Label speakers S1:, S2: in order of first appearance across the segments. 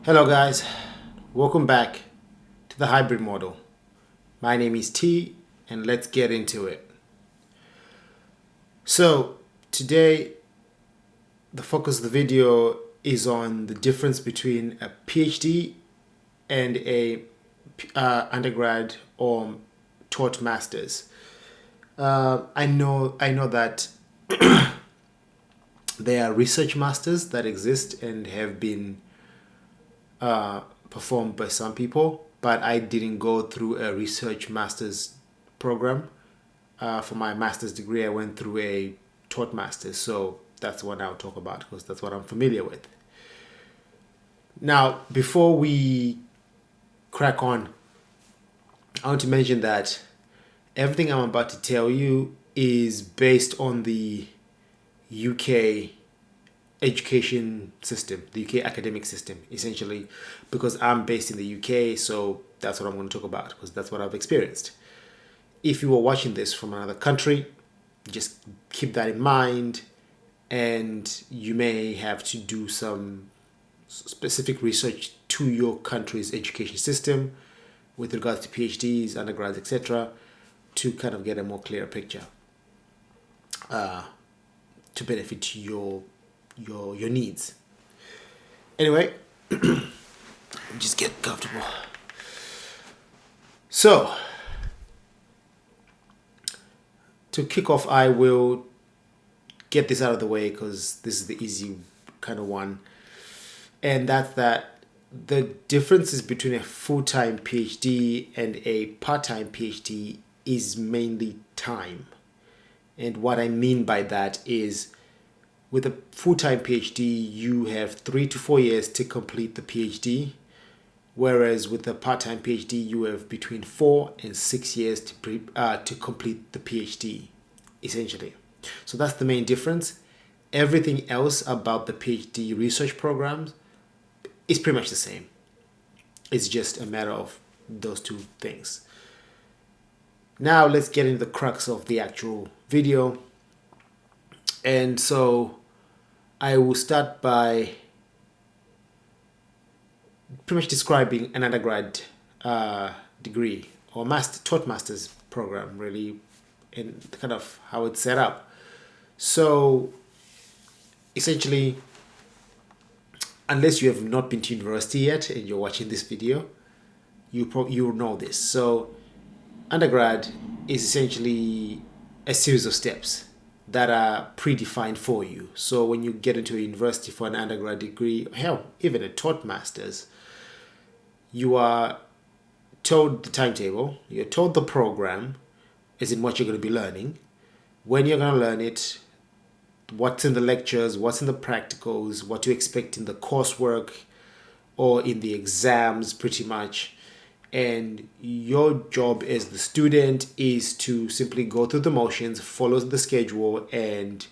S1: Hello guys, welcome back to the hybrid model. My name is T and let's get into it. So today the focus of the video is on the difference between a PhD and a undergrad or taught masters. I know that there are research masters that exist and have been performed by some people, but I didn't go through a research master's program. For my master's degree, I went through a taught master's, so that's what I'll talk about because that's what I'm familiar with. Now, before we crack on, I want to mention that everything I'm about to tell you is based on the UK education system, the UK academic system, essentially, because I'm based in the UK, so that's what I'm going to talk about because that's what I've experienced. If you are watching this from another country, just keep that in mind, and you may have to do some specific research to your country's education system with regards to PhDs, undergrads, etc., to kind of get a more clear picture to benefit your needs. Anyway, just get comfortable. So, to kick off, I will get this out of the way because this is the easy kind of one. And that's that the differences between a full-time PhD and a part-time PhD is mainly time. And what I mean by that is with a full-time PhD, you have 3 to 4 years to complete the PhD, whereas with a part-time PhD, you have between 4 and 6 years to complete the PhD, essentially. So that's the main difference. Everything else about the PhD research programs is pretty much the same. It's just a matter of those two things. Now let's get into the crux of the actual video. And so I will start by pretty much describing an undergrad degree or taught master's program, really, and kind of how it's set up. So essentially, unless you have not been to university yet and you're watching this video, you will know this. So undergrad is essentially a series of steps that are predefined for you. So when you get into a university for an undergrad degree, hell, even a taught master's, you are told the timetable, you're told the program, as in what you're going to be learning, when you're going to learn it, what's in the lectures, what's in the practicals, what to expect in the coursework or in the exams, pretty much. And your job as the student is to simply go through the motions, follow the schedule, and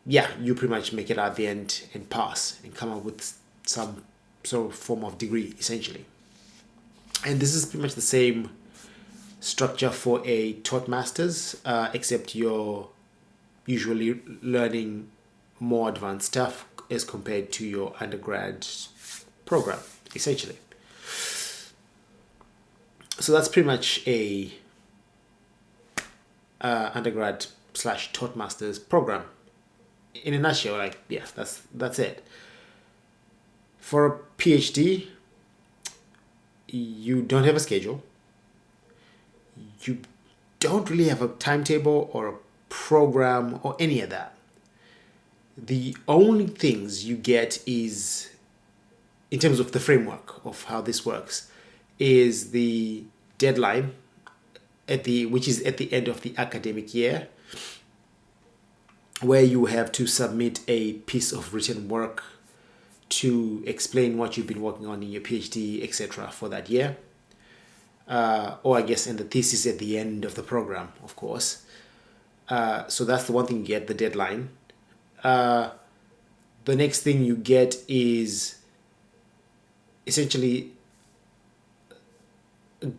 S1: yeah, you pretty much make it at the end and pass and come up with some sort of form of degree, essentially. And this is pretty much the same structure for a taught master's, except you're usually learning more advanced stuff as compared to your undergrad program, essentially. So that's pretty much a undergrad / taught master's program in a nutshell. Like, yeah, that's it. For a PhD, you don't have a schedule. You don't really have a timetable or a program or any of that. The only things you get is, in terms of the framework of how this works, is the deadline which is at the end of the academic year, where you have to submit a piece of written work to explain what you've been working on in your PhD, etc. for that year. Or I guess in the thesis at the end of the program, of course. So that's the one thing you get, the deadline. The next thing you get is essentially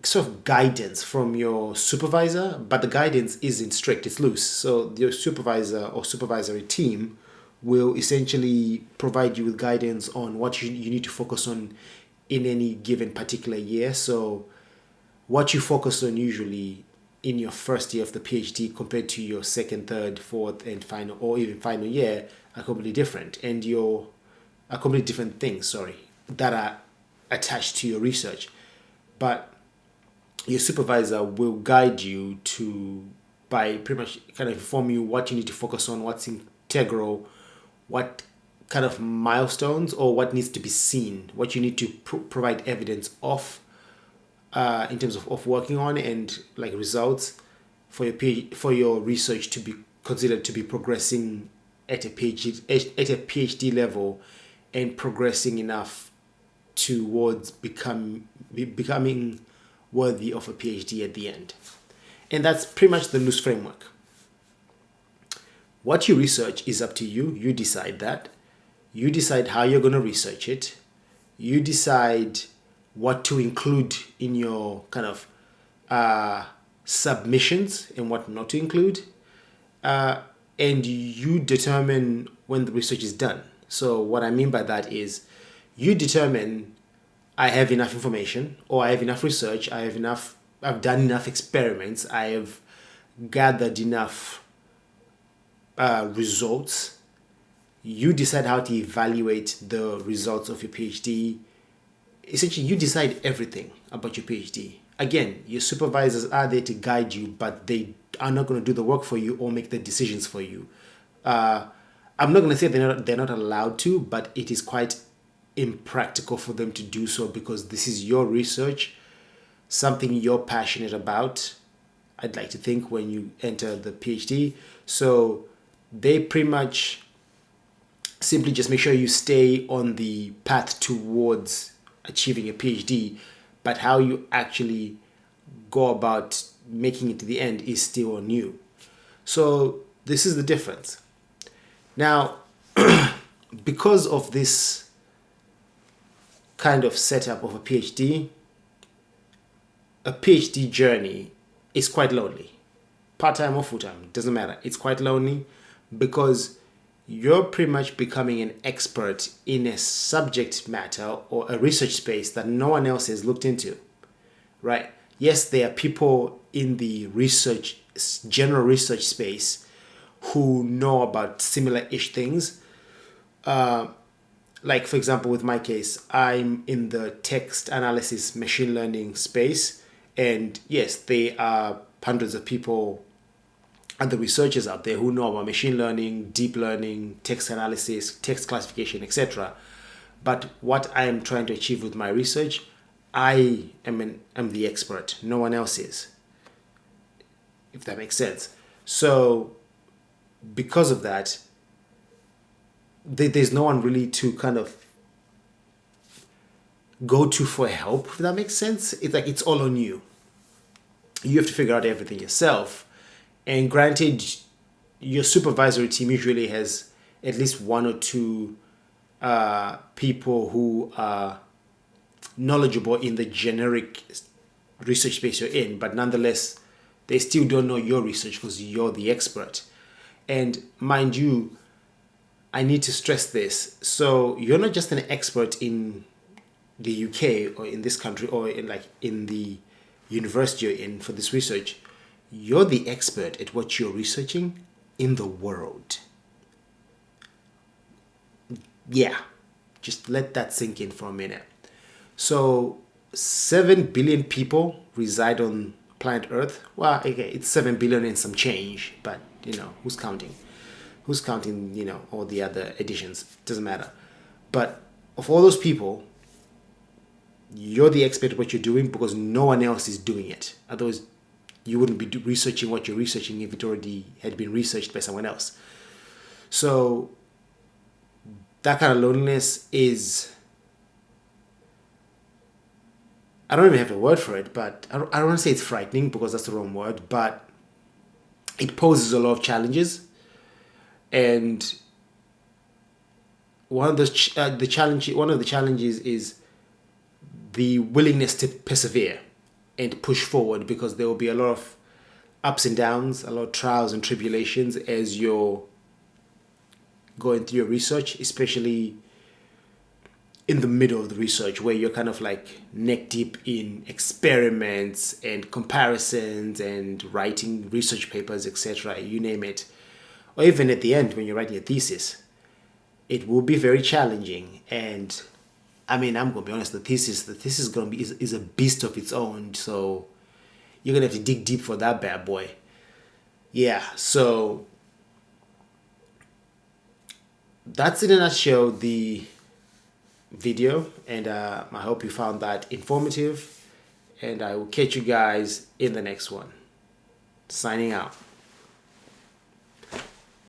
S1: sort of guidance from your supervisor, but the guidance isn't strict, it's loose. So your supervisor or supervisory team will essentially provide you with guidance on what you need to focus on in any given particular year. So what you focus on usually in your first year of the PhD compared to your second, third, fourth, and final, or even final year are completely different. And are completely different things, that are attached to your research. But your supervisor will guide you by pretty much kind of inform you what you need to focus on, what's integral, what kind of milestones or what needs to be seen, what you need to provide evidence of in terms of working on, and like results for your research to be considered to be progressing at a PhD level and progressing enough towards becoming worthy of a PhD at the end. And that's pretty much the loose framework. What you research is up to you. You decide that. You decide how you're going to research it. You decide what to include in your kind of submissions and what not to include. And you determine when the research is done. So what I mean by that is you determine, I have enough information, or I have enough research, I've done enough experiments, I have gathered enough results. You decide how to evaluate the results of your PhD. Essentially, you decide everything about your PhD. Again, your supervisors are there to guide you, but they are not going to do the work for you or make the decisions for you. I'm not going to say they're not allowed to, but it is quite impractical for them to do so because this is your research, something you're passionate about, I'd like to think, when you enter the PhD. So they pretty much simply just make sure you stay on the path towards achieving a PhD, but how you actually go about making it to the end is still on you. So this is the difference. Now, because of this kind of setup of a PhD journey is quite lonely. Part-time or full-time, doesn't matter. It's quite lonely because you're pretty much becoming an expert in a subject matter or a research space that no one else has looked into, right? Yes, there are people in the general research space who know about similar-ish things. Like, for example, with my case, I'm in the text analysis machine learning space. And yes, there are hundreds of people, other researchers out there who know about machine learning, deep learning, text analysis, text classification, etc. But what I am trying to achieve with my research, I'm the expert. No one else is, if that makes sense. So because of that, there's no one really to kind of go to for help, if that makes sense. It's like it's all on you. You have to figure out everything yourself. And granted, your supervisory team usually has at least one or two people who are knowledgeable in the generic research space you're in, but nonetheless, they still don't know your research because you're the expert. And mind you, I need to stress this. So you're not just an expert in the UK or in this country or in the university you're in for this research. You're the expert at what you're researching in the world. Yeah, just let that sink in for a minute. So 7 billion people reside on planet Earth. Well, okay, it's 7 billion and some change, but who's counting? Who's counting, all the other additions? Doesn't matter. But of all those people, you're the expert at what you're doing because no one else is doing it. Otherwise, you wouldn't be researching what you're researching if it already had been researched by someone else. So that kind of loneliness is, I don't even have a word for it, but I don't want to say it's frightening because that's the wrong word, but it poses a lot of challenges. And one of the challenges is the willingness to persevere and push forward, because there will be a lot of ups and downs, a lot of trials and tribulations as you're going through your research, especially in the middle of the research where you're kind of like neck deep in experiments and comparisons and writing research papers, etc., you name it. Or even at the end when you're writing a thesis, it will be very challenging. And I mean, I'm gonna be honest, the thesis is gonna be is a beast of its own. So you're gonna have to dig deep for that bad boy. Yeah, so that's in a nutshell the video, and I hope you found that informative, and I will catch you guys in the next one. Signing out.